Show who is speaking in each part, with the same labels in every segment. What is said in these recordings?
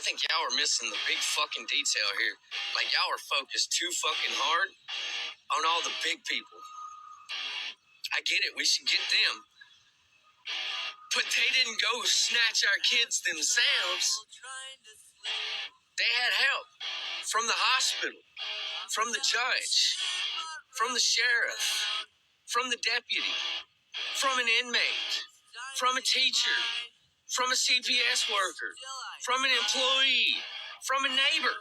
Speaker 1: I think y'all are missing the big fucking detail here. Like, y'all are focused too fucking hard on all the big people. I get it. We should get them. But they didn't go snatch our kids themselves. They had help from the hospital, from the judge, from the sheriff, from the deputy, from an inmate, from a teacher, from a CPS worker, from an employee, from a neighbor.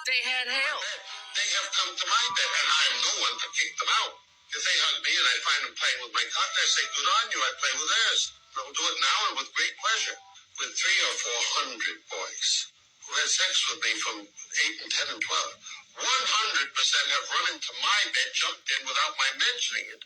Speaker 1: They had help.
Speaker 2: They have come to my bed, and I am no one to kick them out. If they hug me and I find them playing with my cock, I say, good on you, I play with theirs. And I'll do it now and with great pleasure. With 300 or 400 boys who had sex with me from 8 and 10 and 12, 100% have run into my bed, jumped in without my mentioning it,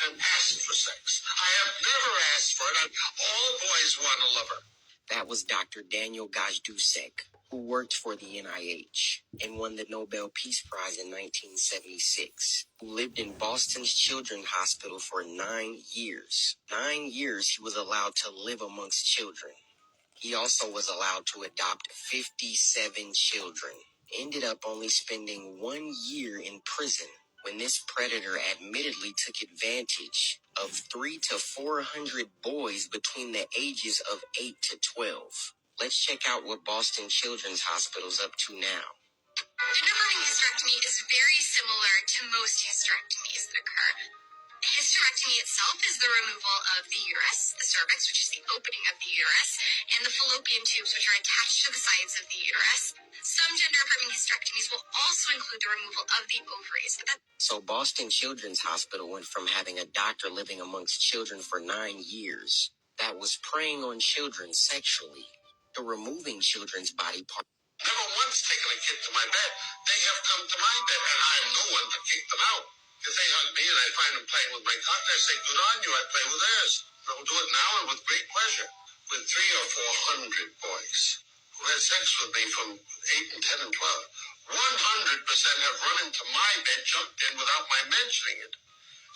Speaker 2: and asked for sex. I have never asked for it. All boys want a lover.
Speaker 3: That was Dr. Daniel Gajdusek, who worked for the NIH and won the Nobel Peace Prize in 1976, who lived in Boston's Children's Hospital for 9 years. 9 years he was allowed to live amongst children. He also was allowed to adopt 57 children. Ended up only spending 1 year in prison when this predator admittedly took advantage of 300 to 400 boys between the ages of 8 to 12. Let's check out what Boston Children's Hospital's up to now.
Speaker 4: Gender-affirming hysterectomy is very similar to most hysterectomies that occur. Hysterectomy itself is the removal of the uterus, the cervix, which is the opening of the uterus, and the fallopian tubes, which are attached to the sides of the uterus. Some gender-affirming hysterectomies will also include the removal of the ovaries.
Speaker 3: So Boston Children's Hospital went from having a doctor living amongst children for 9 years that was preying on children sexually to removing children's body parts.
Speaker 2: Never once taken a kid to my bed. They have come to my bed, and I am no one to kick them out. If they hug me and I find them playing with my cock, I say, good on you, I play with theirs. And I'll do it now and with great pleasure. With 300 or 400 boys who had sex with me from 8 and 10 and 12, 100% have run into my bed, jumped in without my mentioning it,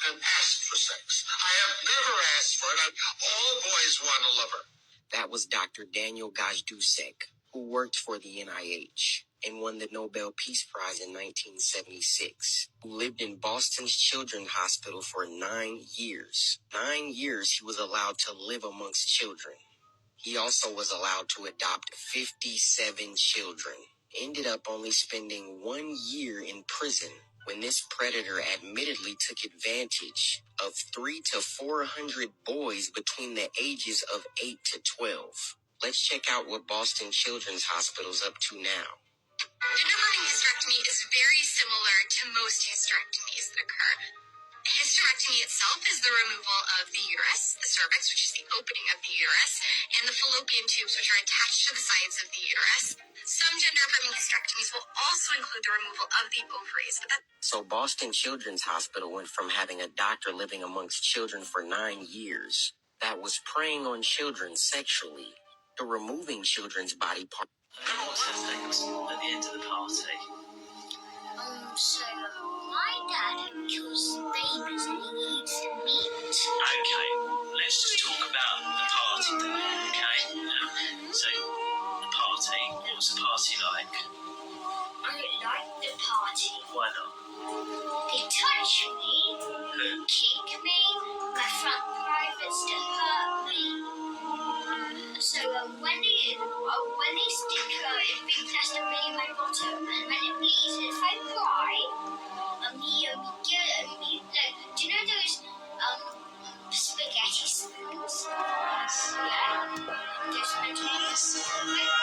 Speaker 2: and asked for sex. I have never asked for it. All boys want a lover.
Speaker 3: That was Dr. Daniel Gajdusek, who worked for the NIH and won the Nobel Peace Prize in 1976, who lived in Boston's Children's Hospital for 9 years. 9 years he was allowed to live amongst children. He also was allowed to adopt 57 children. Ended up only spending 1 year in prison when this predator admittedly took advantage of 300 to 400 boys between the ages of 8 to 12. Let's check out what Boston Children's Hospital's up to now.
Speaker 4: Gender-affirming hysterectomy is very similar to most hysterectomies that occur. Hysterectomy itself is the removal of the uterus, the cervix, which is the opening of the uterus, and the fallopian tubes, which are attached to the sides of the uterus. Some gender-affirming hysterectomies will also include the removal of the ovaries.
Speaker 3: So Boston Children's Hospital went from having a doctor living amongst children for 9 years that was preying on children sexually to removing children's body parts.
Speaker 5: What's her things at the end of the party?
Speaker 6: So my dad kills babies and he eats meat.
Speaker 5: Okay, let's just talk about the party then, okay? So, the party, what was the party like?
Speaker 6: I don't like the party.
Speaker 5: Why not?
Speaker 6: They touch me,
Speaker 5: Who?
Speaker 6: kick me, my front privates to hurt me. So when they stick a big plastic ring in my bottom and when it bleeds, and if I cry, do you know those spaghetti spoons? Yeah, those spaghetti spoons.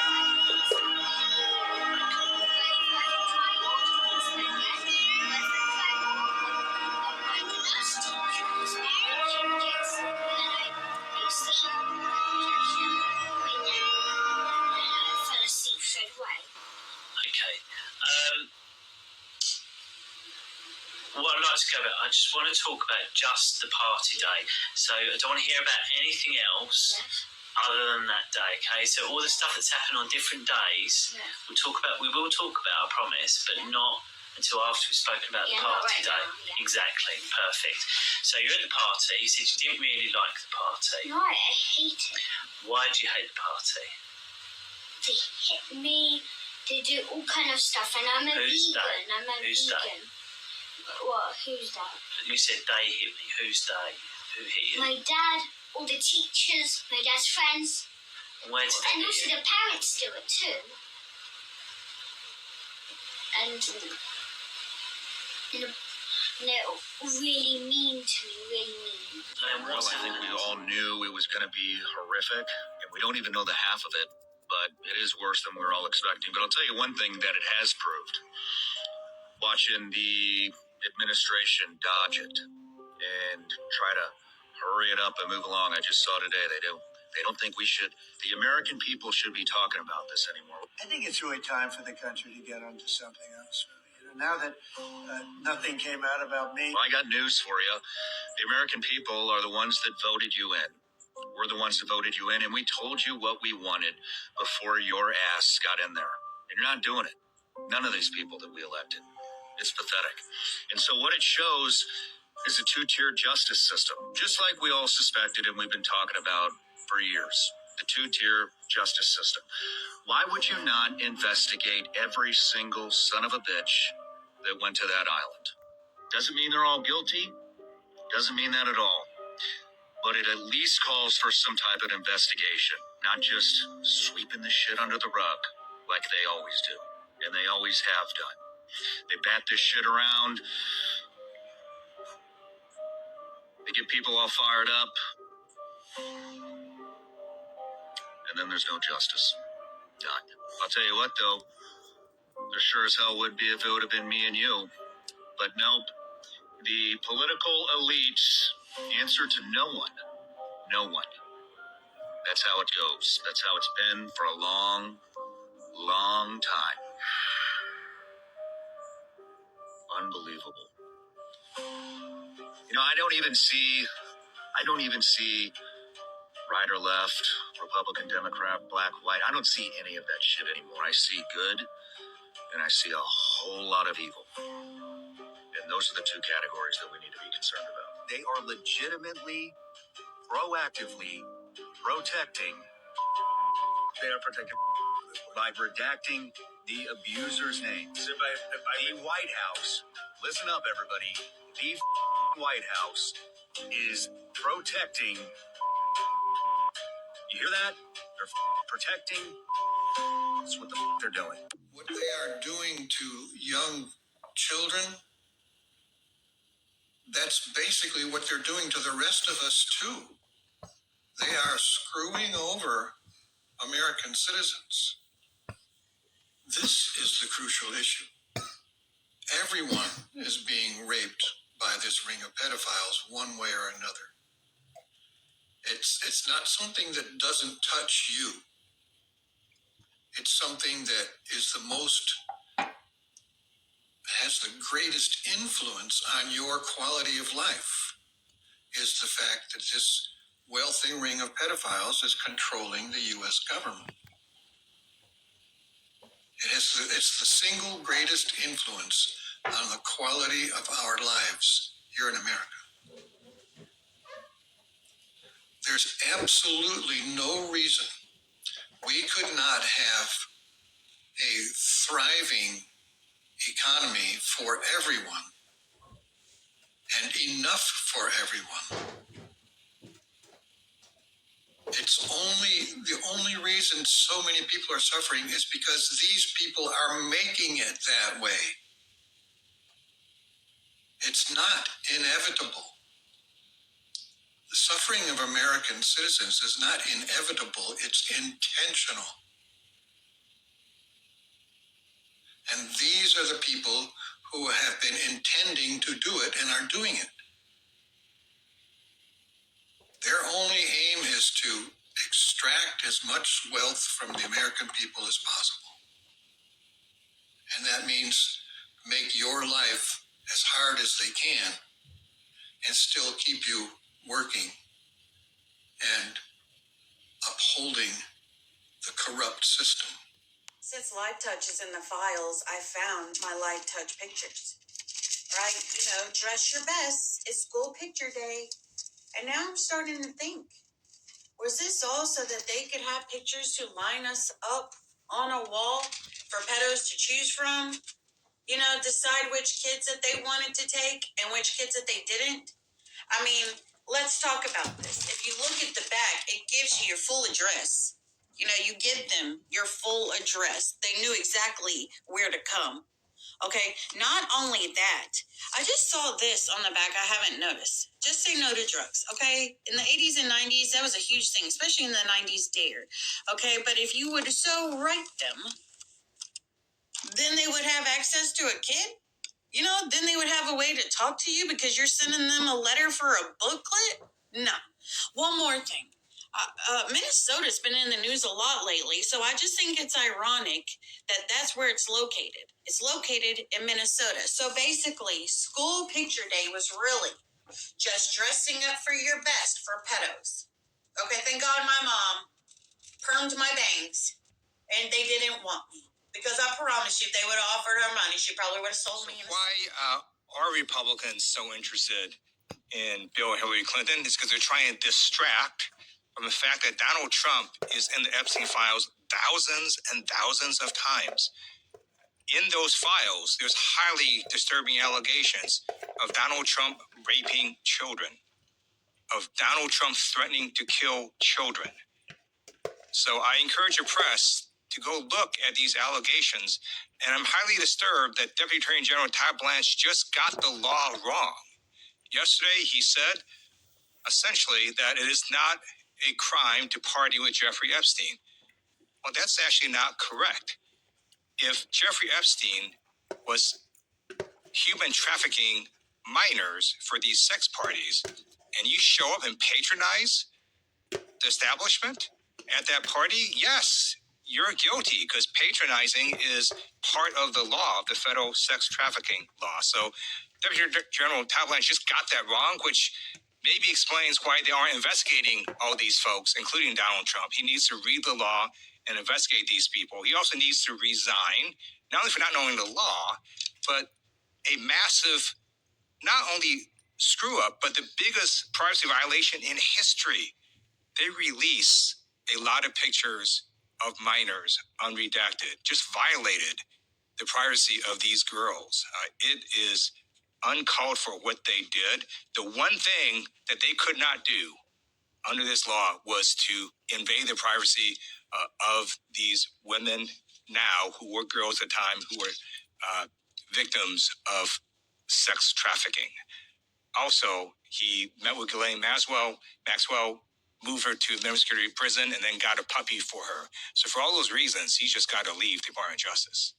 Speaker 5: Okay. What I'd like to go about, I just want to talk about just the party day. So I don't want to hear about anything else other than that day, okay? So all the stuff that's happened on different days, we will talk about, I promise, but not until after we've spoken about the party day.
Speaker 6: Now,
Speaker 5: Exactly, perfect. So you're at the party, you said you didn't really like the party.
Speaker 6: No, I hate it.
Speaker 5: Why do you hate the party?
Speaker 6: They hit me. They do all kind of stuff, and I'm a
Speaker 5: Who's
Speaker 6: vegan.
Speaker 5: they?
Speaker 6: I'm a
Speaker 5: Who's
Speaker 6: vegan. What? Who's that?
Speaker 5: You said they hit me. Who's they? Who hit you?
Speaker 6: My dad, all the teachers, my dad's friends,
Speaker 5: Where did they
Speaker 6: and
Speaker 5: hit
Speaker 6: also
Speaker 5: you?
Speaker 6: the parents do it too. And they're really mean to me, really mean.
Speaker 5: And
Speaker 7: Well,
Speaker 5: what's
Speaker 7: I think we
Speaker 5: happening?
Speaker 7: all knew it was going to be horrific, and we don't even know the half of it, but it is worse than we were all expecting. But I'll tell you one thing that it has proved. Watching the administration dodge it and try to hurry it up and move along. I just saw today they don't think the American people should be talking about this anymore.
Speaker 8: I think it's really time for the country to get onto something else. Now that nothing came out about me.
Speaker 7: Well, I got news for you. The American people are the ones that voted you in. We're the ones that voted you in, and we told you what we wanted before your ass got in there. And you're not doing it. None of these people that we elected. It's pathetic. And so what it shows is a two-tier justice system, just like we all suspected and we've been talking about for years. The two-tier justice system. Why would you not investigate every single son of a bitch that went to that island? Doesn't mean they're all guilty. Doesn't mean that at all. But it at least calls for some type of investigation, not just sweeping the shit under the rug like they always do, and they always have done. They bat this shit around. They get people all fired up. And then there's no justice. None. I'll tell you what, though. There sure as hell would be if it would have been me and you. But nope. The political elites answer to no one. No one. That's how it goes. That's how it's been for a long, long time. Unbelievable. You know, I don't even see right or left, Republican, Democrat, black, white. I don't see any of that shit anymore. I see good, and I see a whole lot of evil. And those are the two categories that we need to be concerned about. They are legitimately, proactively protecting. They are protecting by redacting the abuser's name. The White House, listen up, everybody. The White House is protecting. You hear that? They're protecting. That's what they're doing.
Speaker 2: What they are doing to young children, that's basically what they're doing to the rest of us too. They are screwing over American citizens. This is the crucial issue. Everyone is being raped by this ring of pedophiles one way or another. It's not something that doesn't touch you. It's something that is has the greatest influence on your quality of life, is the fact that this wealthy ring of pedophiles is controlling the U.S. government. It's the single greatest influence on the quality of our lives here in America. There's absolutely no reason we could not have a thriving economy for everyone and enough for everyone. The only reason so many people are suffering is because these people are making it that way. It's not inevitable. The suffering of American citizens is not inevitable, it's intentional. And these are the people who have been intending to do it and are doing it. Their only aim is to extract as much wealth from the American people as possible. And that means make your life as hard as they can and still keep you working and upholding the corrupt system.
Speaker 9: Since Live Touch is in the files, I found my Live Touch pictures. Right? You know, dress your best. It's school picture day. And now I'm starting to think, was this all so that they could have pictures to line us up on a wall for pedos to choose from, you know, decide which kids that they wanted to take and which kids that they didn't. I mean, let's talk about this. If you look at the back, it gives you your full address. You know, you give them your full address. They knew exactly where to come. Okay, not only that, I just saw this on the back I haven't noticed. Just say no to drugs, okay? In the 80s and 90s, that was a huge thing, especially in the 90s dare. Okay, but if you would so write them, then they would have access to a kid? You know, then they would have a way to talk to you because you're sending them a letter for a booklet? No. One more thing. Minnesota's been in the news a lot lately, so I just think it's ironic that that's where it's located. It's located in Minnesota. So basically, school picture day was really just dressing up for your best for pedos. Okay, thank God my mom permed my bangs and they didn't want me. Because I promise you, if they would have offered her money, she probably would have sold me.
Speaker 10: Why are Republicans so interested in Bill and Hillary Clinton? It's because they're trying to distract from the fact that Donald Trump is in the Epstein files thousands and thousands of times. In those files, there's highly disturbing allegations of Donald Trump raping children, of Donald Trump threatening to kill children. So I encourage the press to go look at these allegations, and I'm highly disturbed that Deputy Attorney General Todd Blanche just got the law wrong. Yesterday, he said, essentially, that it is not a crime to party with Jeffrey Epstein. Well, that's actually not correct. If Jeffrey Epstein was human trafficking minors for these sex parties, and you show up and patronize the establishment at that party, yes, you're guilty, because patronizing is part of the law, of the federal sex trafficking law. So Deputy General Todd Blanche just got that wrong, which maybe explains why they aren't investigating all these folks, including Donald Trump. He needs to read the law and investigate these people. He also needs to resign, not only for not knowing the law, but a massive, not only screw up, but the biggest privacy violation in history. They release a lot of pictures of minors unredacted, just violated the privacy of these girls. It is uncalled for what they did. The one thing that they could not do under this law was to invade the privacy of these women now, who were girls at the time, who were victims of sex trafficking. Also, he met with Ghislaine Maxwell, moved her to minimum security prison, and then got a puppy for her. So for all those reasons, he's just got to leave the Department of Justice.